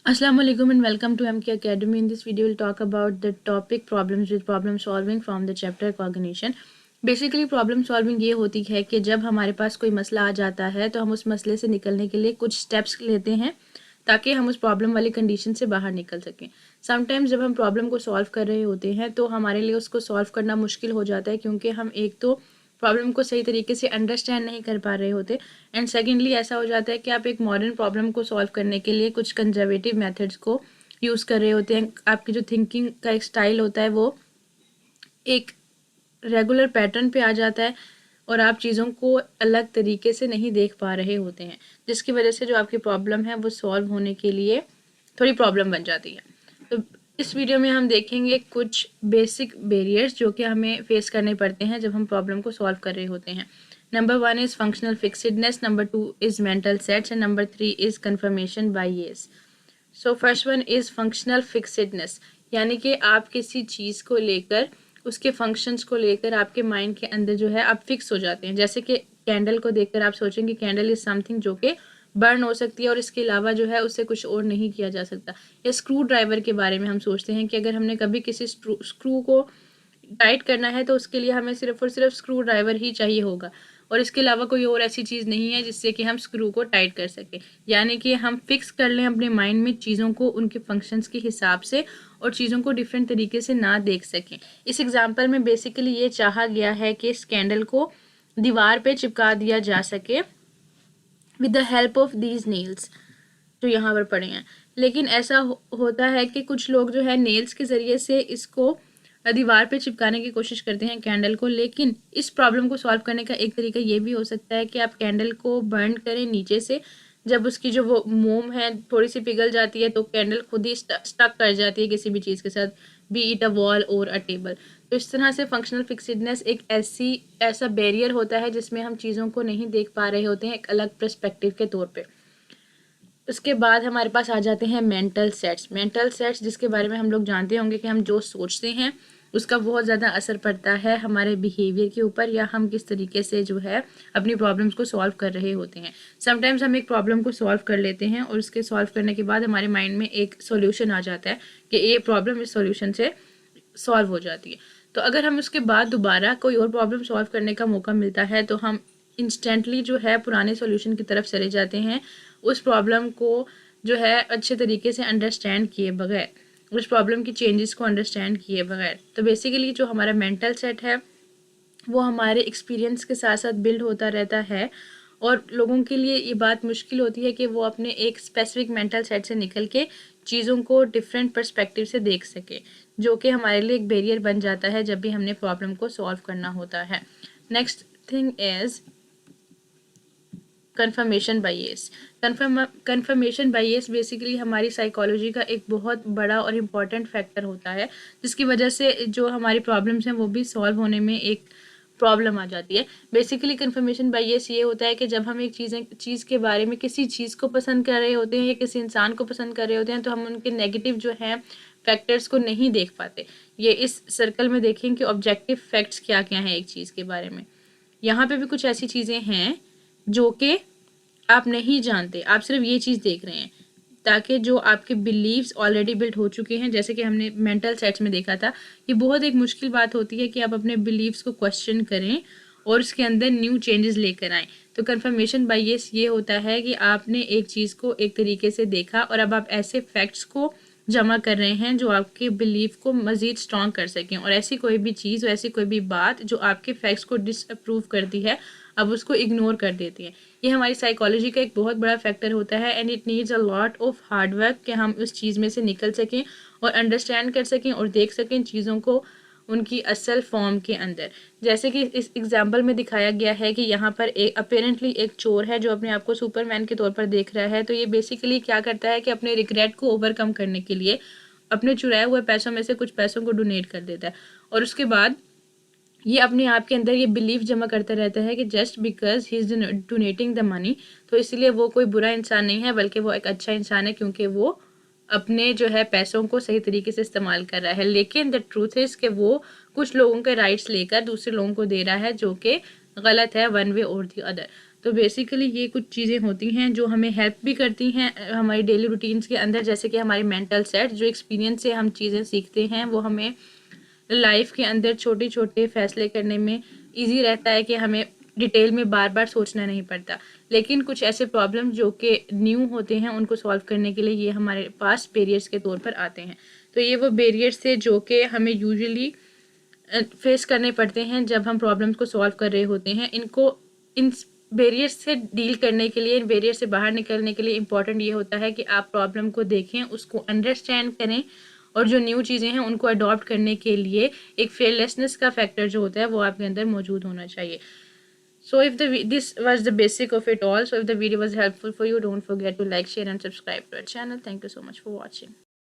Assalamu alaikum and welcome to MK Academy. In this video, we'll talk about the topic problems with problem solving from the chapter cognition. Basically problem solving ये होती है कि जब हमारे पास कोई मसला आ जाता है तो हम उस मसले से निकलने के लिए कुछ स्टेप्स लेते हैं ताकि हम उस प्रॉब्लम वाली कंडीशन से बाहर निकल सकें। समटाइम्स जब हम प्रॉब्लम को सॉल्व कर रहे होते हैं तो हमारे लिए उसको सॉल्व करना मुश्किल हो जाता है क्योंकि हम एक तो प्रॉब्लम को सही तरीके से अंडरस्टैंड नहीं कर पा रहे होते एंड सेकेंडली ऐसा हो जाता है कि आप एक मॉडर्न प्रॉब्लम को सॉल्व करने के लिए कुछ कंजर्वेटिव मेथड्स को यूज़ कर रहे होते हैं। आपकी जो थिंकिंग का एक स्टाइल होता है वो एक रेगुलर पैटर्न पे आ जाता है और आप चीज़ों को अलग तरीके से नहीं देख पा रहे होते हैं, जिसकी वजह से जो आपकी प्रॉब्लम है वो सॉल्व होने के लिए थोड़ी प्रॉब्लम बन जाती है। तो इस वीडियो में हम देखेंगे कुछ बेसिक बैरियर्स जो कि हमें फेस करने पड़ते हैं जब हम प्रॉब्लम को सॉल्व कर रहे होते हैं। Number 1 is functional fixedness, number 2 is mental sets and number 3 is confirmation bias. So first one is functional fixedness, यानी कि आप किसी चीज़ को लेकर उसके फंक्शंस को लेकर आपके माइंड के अंदर जो है आप फिक्स हो जाते हैं। जैसे कि कैंडल को देखकर आप सोचेंगे कैंडल इज़ समथिंग जो कि बर्न हो सकती है और इसके अलावा जो है उससे कुछ और नहीं किया जा सकता। या स्क्रू ड्राइवर के बारे में हम सोचते हैं कि अगर हमने कभी किसी स्क्रू को टाइट करना है तो उसके लिए हमें सिर्फ और सिर्फ स्क्रू ड्राइवर ही चाहिए होगा और इसके अलावा कोई और ऐसी चीज़ नहीं है जिससे कि हम स्क्रू को टाइट कर सकें। यानी कि हम फिक्स कर लें अपने माइंड में चीज़ों को उनके फंक्शंस के हिसाब से और चीज़ों को डिफरेंट तरीके से ना देख सकें। इस एग्जांपल में बेसिकली ये चाहा गया है कि इस कैंडल को दीवार पे चिपका दिया जा सके with the help of these nails जो यहाँ पर पड़े हैं। लेकिन ऐसा होता है कि कुछ लोग जो है नेल्स के ज़रिए से इसको दीवार पे चिपकाने की कोशिश करते हैं कैंडल को। लेकिन इस प्रॉब्लम को सॉल्व करने का एक तरीका ये भी हो सकता है कि आप कैंडल को बर्न करें नीचे से। जब उसकी जो वो मोम है थोड़ी सी पिघल जाती है तो कैंडल खुद ही स्टक कर जाती है किसी भी चीज़ के साथ, बी इट अ वॉल और अ टेबल। तो इस तरह से फंक्शनल फिक्सिडनेस एक ऐसा बैरियर होता है जिसमें हम चीज़ों को नहीं देख पा रहे होते हैं एक अलग पर्सपेक्टिव के तौर पे। उसके बाद हमारे पास आ जाते हैं मेंटल सेट्स जिसके बारे में हम लोग जानते होंगे कि हम जो सोचते हैं उसका बहुत ज़्यादा असर पड़ता है हमारे बिहेवियर के ऊपर या हम किस तरीके से जो है अपनी प्रॉब्लम्स को सॉल्व कर रहे होते हैं। समटाइम्स हम एक प्रॉब्लम को सॉल्व कर लेते हैं और उसके सॉल्व करने के बाद हमारे माइंड में एक सॉल्यूशन आ जाता है कि ये प्रॉब्लम इस सॉल्यूशन से सॉल्व हो जाती है। तो अगर हम उसके बाद दोबारा कोई और प्रॉब्लम सॉल्व करने का मौका मिलता है तो हम इंस्टेंटली जो है पुराने सॉल्यूशन की तरफ चले जाते हैं उस प्रॉब्लम को जो है अच्छे तरीके से अंडरस्टैंड किए बगैर, उस प्रॉब्लम की चेंजेस को अंडरस्टैंड किए बगैर। तो बेसिकली जो हमारा मेंटल सेट है वो हमारे एक्सपीरियंस के साथ साथ बिल्ड होता रहता है और लोगों के लिए ये बात मुश्किल होती है कि वो अपने एक स्पेसिफिक मेंटल सेट से निकल के चीज़ों को डिफरेंट पर्सपेक्टिव से देख सके, जो कि हमारे लिए एक बैरियर बन जाता है जब भी हमने प्रॉब्लम को सॉल्व करना होता है। Next thing is confirmation bias. Confirmation bias basically हमारी साइकोलॉजी का एक बहुत बड़ा और इम्पॉर्टेंट फैक्टर होता है जिसकी वजह से जो हमारी प्रॉब्लम्स हैं वो भी सॉल्व होने में एक प्रॉब्लम आ जाती है। बेसिकली कन्फर्मेशन बायस ये होता है कि जब हम एक चीज़ के बारे में किसी चीज़ को पसंद कर रहे होते हैं या किसी इंसान को पसंद कर रहे होते हैं तो हम उनके नेगेटिव जो हैं फैक्टर्स को नहीं देख पाते। ये इस सर्कल में देखें कि ऑब्जेक्टिव फैक्ट्स क्या क्या हैं एक चीज़ के बारे में। यहाँ पे भी कुछ ऐसी चीज़ें हैं जो कि आप नहीं जानते, आप सिर्फ ये चीज़ देख रहे हैं ताकि जो आपके बिलीव्स ऑलरेडी बिल्ड हो चुके हैं, जैसे कि हमने मेंटल सेट्स में देखा था। ये बहुत एक मुश्किल बात होती है कि आप अपने बिलीव्स को क्वेश्चन करें और उसके अंदर न्यू चेंजेस लेकर आएँ। तो कन्फर्मेशन बायस ये होता है कि आपने एक चीज़ को एक तरीके से देखा और अब आप ऐसे फैक्ट्स को जमा कर रहे हैं जो आपके बिलीफ को मज़ीद स्ट्रॉन्ग कर सकें और ऐसी कोई भी चीज़ और ऐसी कोई भी बात जो आपके फैक्ट्स को डिसअप्रूव करती है अब उसको इग्नोर कर देती है। ये हमारी साइकोलॉजी का एक बहुत बड़ा फैक्टर होता है and it needs a lot of hard work कि हम उस चीज़ में से निकल सकें और अंडरस्टैंड कर सकें और देख सकें चीज़ों को उनकी असल फॉर्म के अंदर। जैसे कि इस एग्जाम्पल में दिखाया गया है कि यहाँ पर एक अपेरेंटली एक चोर है जो अपने आप को सुपरमैन के तौर पर देख रहा है। तो ये बेसिकली क्या करता है कि अपने रिग्रेट को ओवरकम करने के लिए अपने चुराए हुए पैसों में से कुछ पैसों को डोनेट कर देता है और उसके बाद ये अपने आप के अंदर ये बिलीफ जमा करता रहता है कि just because he is donating the money तो इसलिए वो कोई बुरा इंसान नहीं है बल्कि वो एक अच्छा इंसान है क्योंकि वो अपने जो है पैसों को सही तरीके से इस्तेमाल कर रहा है। लेकिन द ट्रूथ इज़ कि वो कुछ लोगों के राइट्स लेकर दूसरे लोगों को दे रहा है जो कि गलत है वन वे और दी अदर। तो बेसिकली ये कुछ चीज़ें होती हैं जो हमें हेल्प भी करती हैं हमारी डेली रूटीन्स के अंदर, जैसे कि हमारी मेंटल सेट, जो एक्सपीरियंस से हम चीज़ें सीखते हैं वो हमें लाइफ के अंदर छोटे छोटे फैसले करने में ईजी रहता है कि हमें डिटेल में बार बार सोचना नहीं पड़ता। लेकिन कुछ ऐसे प्रॉब्लम जो कि न्यू होते हैं उनको सॉल्व करने के लिए ये हमारे पास बैरियर्स के तौर पर आते हैं। तो ये वो बैरियर्स थे जो कि हमें यूजुअली फेस करने पड़ते हैं जब हम प्रॉब्लम्स को सॉल्व कर रहे होते हैं। इन बैरियर्स से डील करने के लिए, इन बैरियर से बाहर निकलने के लिए इम्पॉर्टेंट ये होता है कि आप प्रॉब्लम को देखें, उसको अंडरस्टैंड करें और जो न्यू चीज़ें हैं उनको अडॉप्ट करने के लिए एक फेयरलेसनेस का फैक्टर जो होता है वो आपके अंदर मौजूद होना चाहिए। So if this was the basic of it all, so if the video was helpful for you, don't forget to like, share and subscribe to our channel. Thank you so much for watching.